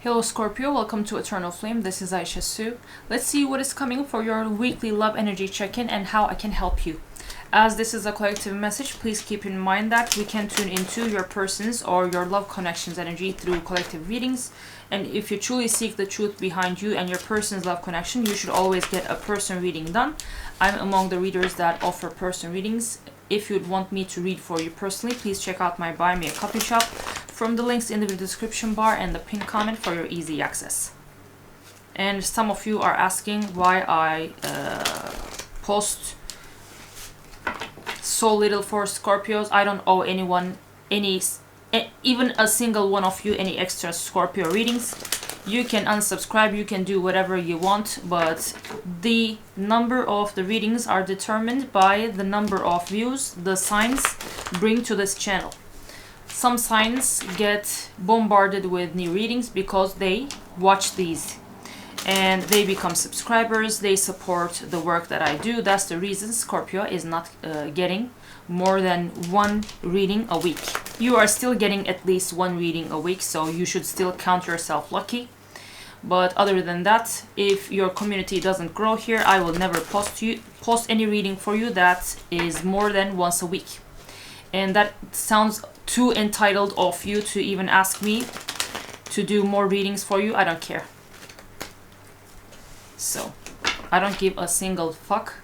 Hello Scorpio, welcome to Eternal Flame. This is Aisha Sue. Let's see what is coming for your weekly love energy check-in and how I can help you. As this is a collective message, please keep in mind that we can tune into your person's or your love connections energy through collective readings. And if you truly seek the truth behind you and your person's love connection, you should always get a person reading done. I'm among the readers that offer person readings. If you'd want me to read for you personally, please check out my Buy Me a Coffee shop from the links in the description bar and the pinned comment for your easy access. And some of you are asking why I post so little for Scorpios. I don't owe anyone even a single one of you any extra Scorpio readings. You can unsubscribe, you can do whatever you want, but the number of the readings are determined by the number of views the signs bring to this channel. Some signs get bombarded with new readings because they watch these and they become subscribers, they support the work that I do. That's the reason Scorpio is not getting more than one reading a week. You are still getting at least one reading a week, so you should still count yourself lucky. But other than that, if your community doesn't grow here, I will never post any reading for you that is more than once a week. And that sounds too entitled of you to even ask me to do more readings for you. I don't care. So, I don't give a single fuck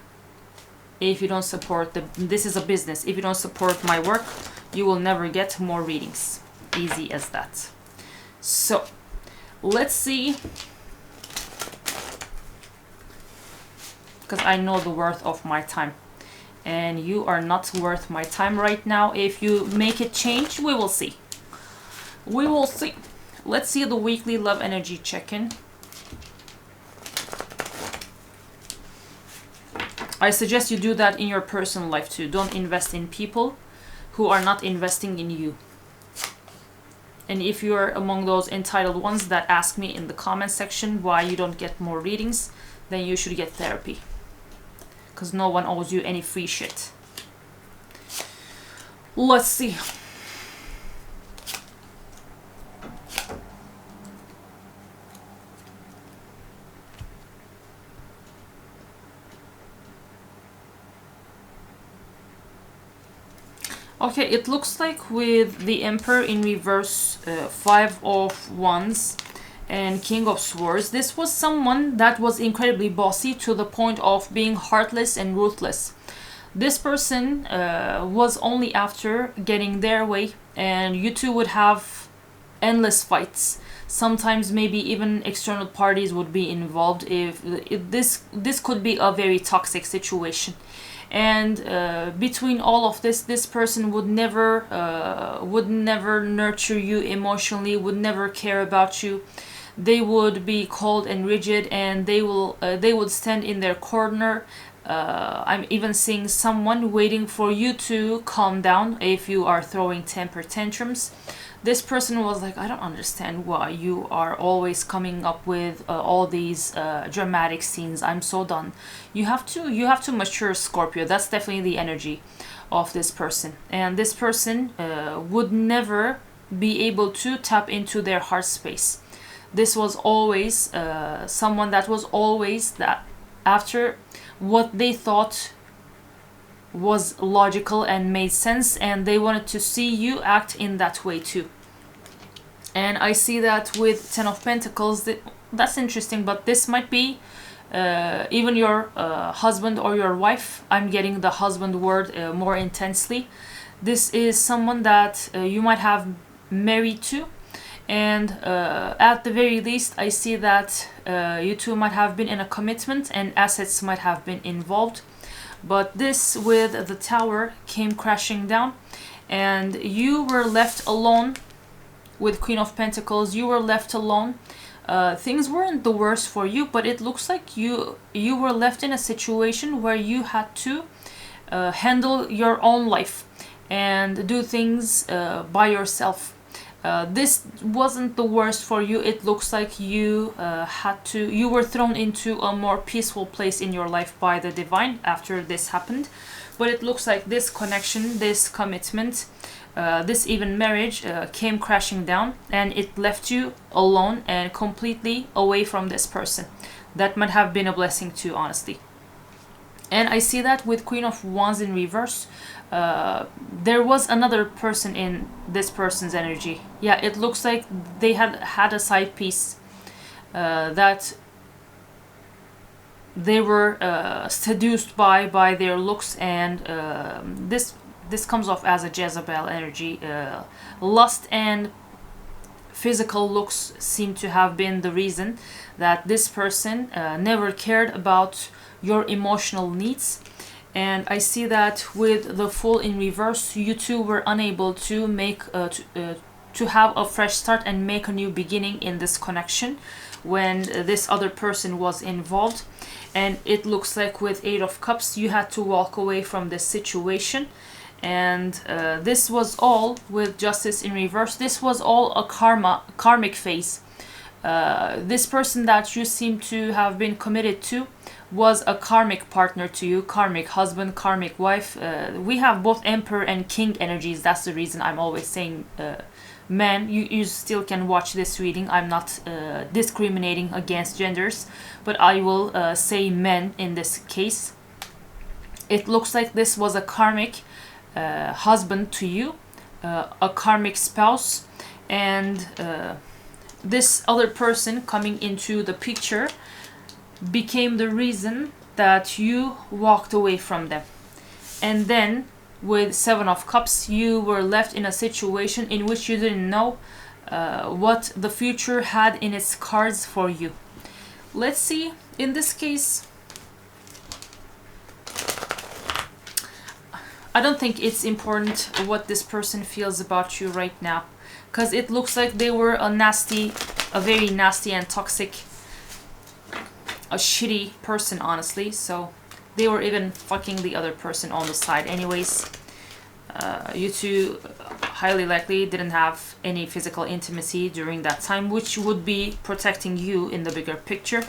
if you don't support this is a business. If you don't support my work, you will never get more readings. Easy as that. So, let's see, because I know the worth of my time and you are not worth my time right now. If you make it change, we will see. We will see. Let's see the weekly love energy check-in. I suggest you do that in your personal life too. Don't invest in people who are not investing in you. And if you're among those entitled ones that ask me in the comment section why you don't get more readings, then you should get therapy. Because no one owes you any free shit. Let's see. Okay, it looks like with the Emperor in reverse, Five of Wands and King of Swords, this was someone that was incredibly bossy to the point of being heartless and ruthless. This person was only after getting their way, and you two would have endless fights. Sometimes maybe even external parties would be involved. If this could be a very toxic situation. And between all of this person would never nurture you emotionally, would never care about you. They would be cold and rigid, and they would stand in their corner. I'm even seeing someone waiting for you to calm down if you are throwing temper tantrums. This person was like, I don't understand why you are always coming up with all these dramatic scenes. I'm so done. You have to mature, Scorpio. That's definitely the energy of this person. And this person would never be able to tap into their heart space. This was always someone that was always that after what they thought was logical and made sense, and they wanted to see you act in that way too. And I see that with Ten of Pentacles. That's interesting, but this might be even your husband or your wife. I'm getting the husband word more intensely. This is someone that you might have married to, and at the very least I see that you two might have been in a commitment and assets might have been involved. But this with the Tower came crashing down, and you were left alone with Queen of Pentacles. You were left alone. Things weren't the worst for you, but it looks like you were left in a situation where you had to handle your own life and do things by yourself. This wasn't the worst for you. It looks like you you were thrown into a more peaceful place in your life by the divine after this happened. But it looks like this connection, this commitment, this even marriage came crashing down, and it left you alone and completely away from this person. That might have been a blessing too, honestly. And I see that with Queen of Wands in reverse. There was another person in this person's energy. Yeah, it looks like they had a side piece that they were seduced by their looks, and this comes off as a Jezebel energy. Lust and physical looks seem to have been the reason that this person never cared about your emotional needs. And I see that with the Fool in reverse, you two were unable to make to have a fresh start and make a new beginning in this connection when this other person was involved. And it looks like with Eight of Cups, you had to walk away from this situation. And this was all with Justice in reverse. This was all a karmic phase. This person that you seem to have been committed to was a karmic partner to you, karmic husband, karmic wife. We have both Emperor and King energies. That's the reason I'm always saying men. You still can watch this reading. I'm not discriminating against genders, but I will say men in this case. It looks like this was a karmic husband to you, a karmic spouse, and this other person coming into the picture became the reason that you walked away from them. And then with Seven of Cups, you were left in a situation in which you didn't know what the future had in its cards for you. Let's see, in this case, I don't think it's important what this person feels about you right now, because it looks like they were a very nasty and toxic, a shitty person, honestly. So they were even fucking the other person on the side anyways. You two highly likely didn't have any physical intimacy during that time, which would be protecting you in the bigger picture.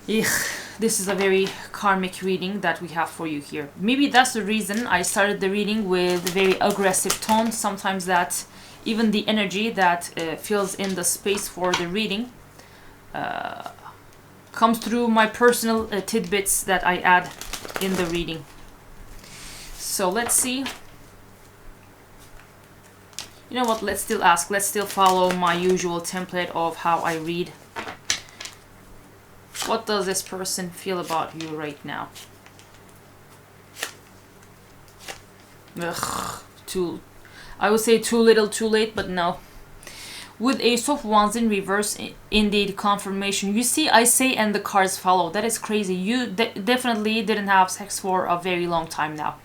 This is a very karmic reading that we have for you here. Maybe that's the reason I started the reading with very aggressive tone. Sometimes that even the energy that fills in the space for the reading comes through my personal tidbits that I add in the reading. So let's see. You know what, let's still ask. Let's still follow my usual template of how I read. What does this person feel about you right now? I would say too little, too late, but no. With Ace of Wands in reverse, indeed, confirmation. You see, I say and the cards follow. That is crazy. You definitely didn't have sex for a very long time now.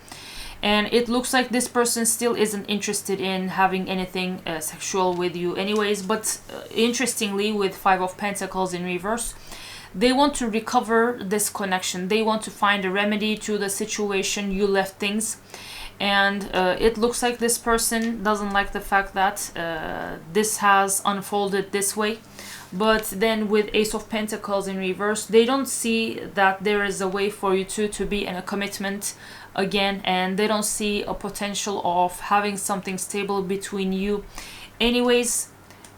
And it looks like this person still isn't interested in having anything sexual with you anyways. But interestingly, with Five of Pentacles in reverse, they want to recover this connection. They want to find a remedy to the situation you left things. And it looks like this person doesn't like the fact that this has unfolded this way. But then with Ace of Pentacles in reverse, they don't see that there is a way for you two to be in a commitment again. And they don't see a potential of having something stable between you anyways.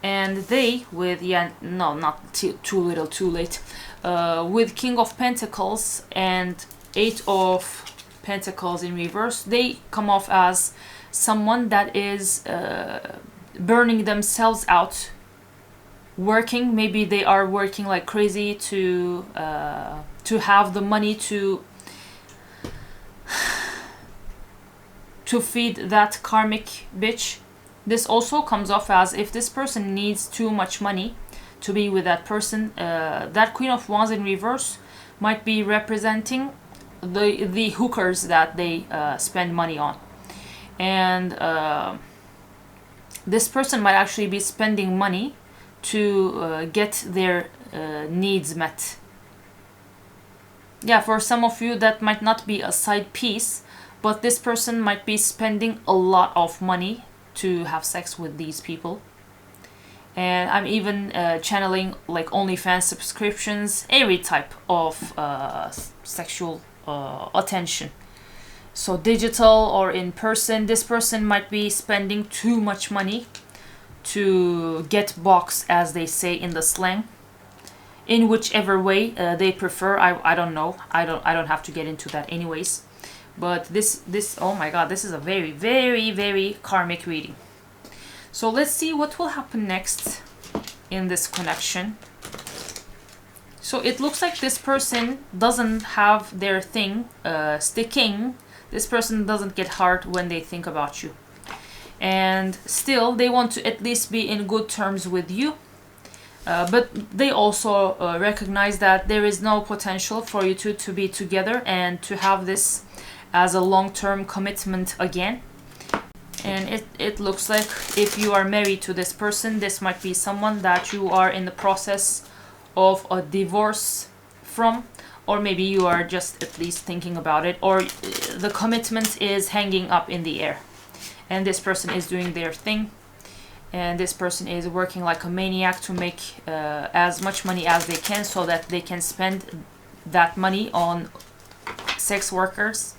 And they, with, not too little, too late, with King of Pentacles and Eight of Pentacles in reverse, they come off as someone that is burning themselves out, working. Maybe they are working like crazy to have the money to feed that karmic bitch. This also comes off as if this person needs too much money to be with that person. That Queen of Wands in reverse might be representing the hookers that they spend money on. And this person might actually be spending money to get their needs met. Yeah, for some of you that might not be a side piece, but this person might be spending a lot of money to have sex with these people. And I'm even channeling like OnlyFans subscriptions, every type of sexual attention. So digital or in person, this person might be spending too much money to get box, as they say in the slang, in whichever way they prefer. I don't know. I don't have to get into that anyways. But this oh my god, this is a very, very, very karmic reading. So let's see what will happen next in this connection. So it looks like this person doesn't have their thing sticking. This person doesn't get hard when they think about you. And still, they want to at least be in good terms with you. But they also recognize that there is no potential for you two to be together and to have this as a long-term commitment again. And it looks like if you are married to this person, this might be someone that you are in the process of a divorce from, or maybe you are just at least thinking about it, or the commitment is hanging up in the air. And this person is doing their thing, and this person is working like a maniac to make as much money as they can so that they can spend that money on sex workers.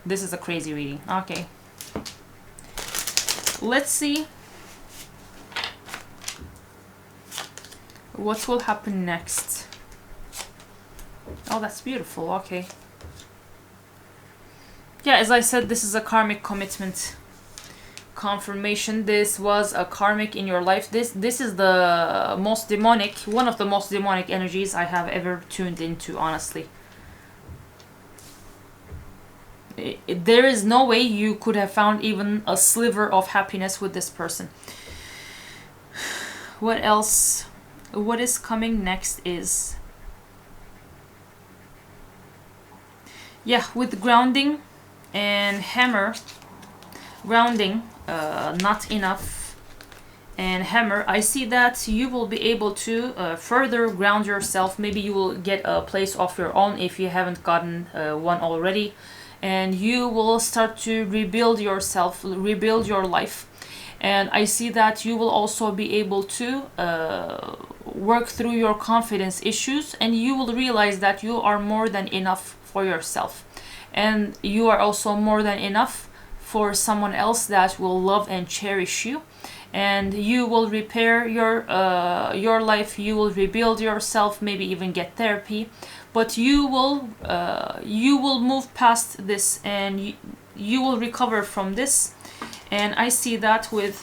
This is a crazy reading. Okay. Let's see what will happen next. Oh, that's beautiful. Okay. Yeah, as I said, this is a karmic commitment confirmation. This was a karmic in your life. This is the most demonic, one of the most demonic energies I have ever tuned into, honestly. There is no way you could have found even a sliver of happiness with this person. What else? What is coming next is... yeah, with grounding and hammer. Grounding, not enough. And hammer, I see that you will be able to further ground yourself. Maybe you will get a place of your own if you haven't gotten one already. And you will start to rebuild yourself, rebuild your life. And I see that you will also be able to work through your confidence issues, and you will realize that you are more than enough for yourself. And you are also more than enough for someone else that will love and cherish you. And you will repair your life, you will rebuild yourself, maybe even get therapy. But you will move past this, and you will recover from this. And I see that with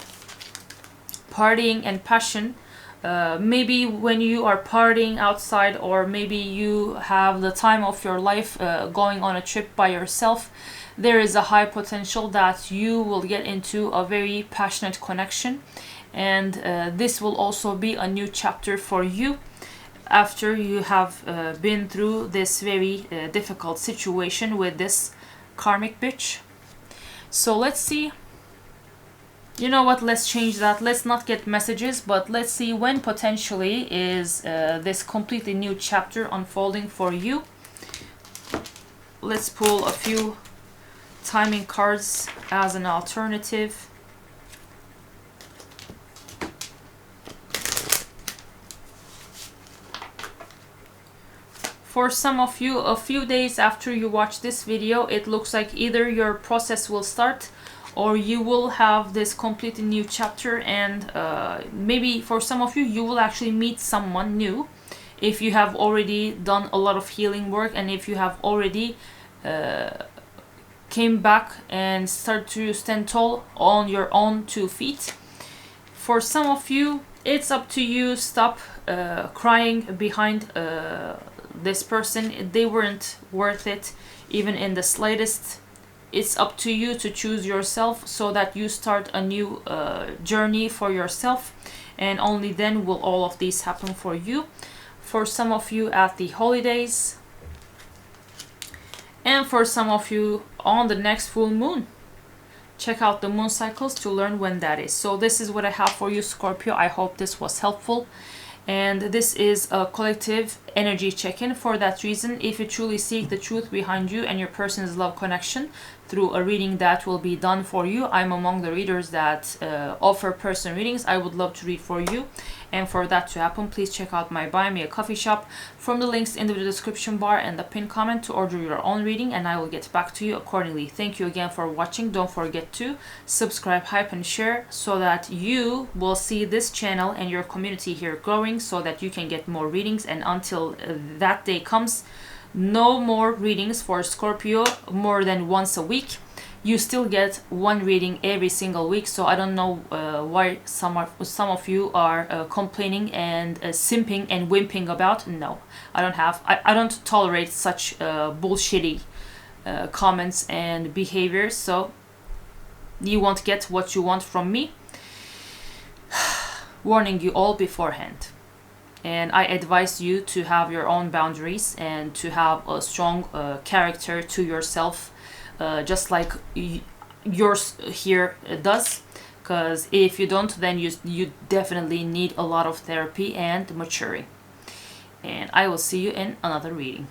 partying and passion. Maybe when you are partying outside, or maybe you have the time of your life going on a trip by yourself, there is a high potential that you will get into a very passionate connection. And this will also be a new chapter for you after you have been through this very difficult situation with this karmic bitch. So let's see. You know what, let's change that. Let's not get messages, but let's see when potentially is this completely new chapter unfolding for you. Let's pull a few timing cards as an alternative. For some of you, a few days after you watch this video, it looks like either your process will start or you will have this completely new chapter. And maybe for some of you, you will actually meet someone new if you have already done a lot of healing work, and if you have already came back and start to stand tall on your own 2 feet. For some of you, it's up to you. Stop crying behind this person. They weren't worth it, even in the slightest. It's up to you to choose yourself so that you start a new journey for yourself, and only then will all of these happen for you. For some of you at the holidays, and for some of you on the next full moon. Check out the moon cycles to learn when that is. So this is what I have for you, Scorpio. I hope this was helpful. And this is a collective energy check-in. For that reason, if you truly seek the truth behind you and your person's love connection, through a reading that will be done for you. I'm among the readers that offer person readings. I would love to read for you, and for that to happen, please check out my Buy Me a Coffee shop from the links in the description bar and the pinned comment to order your own reading, and I will get back to you accordingly. Thank you again for watching. Don't forget to subscribe, hype, and share so that you will see this channel and your community here growing, so that you can get more readings. And until that day comes, no more readings for Scorpio more than once a week. You still get one reading every single week, so I don't know why some of you are complaining and simping and wimping about. No, I don't tolerate such bullshitty comments and behaviors, so you won't get what you want from me. Warning you all beforehand. And I advise you to have your own boundaries and to have a strong character to yourself, just like yours here does. Because if you don't, then you definitely need a lot of therapy and maturing. And I will see you in another reading.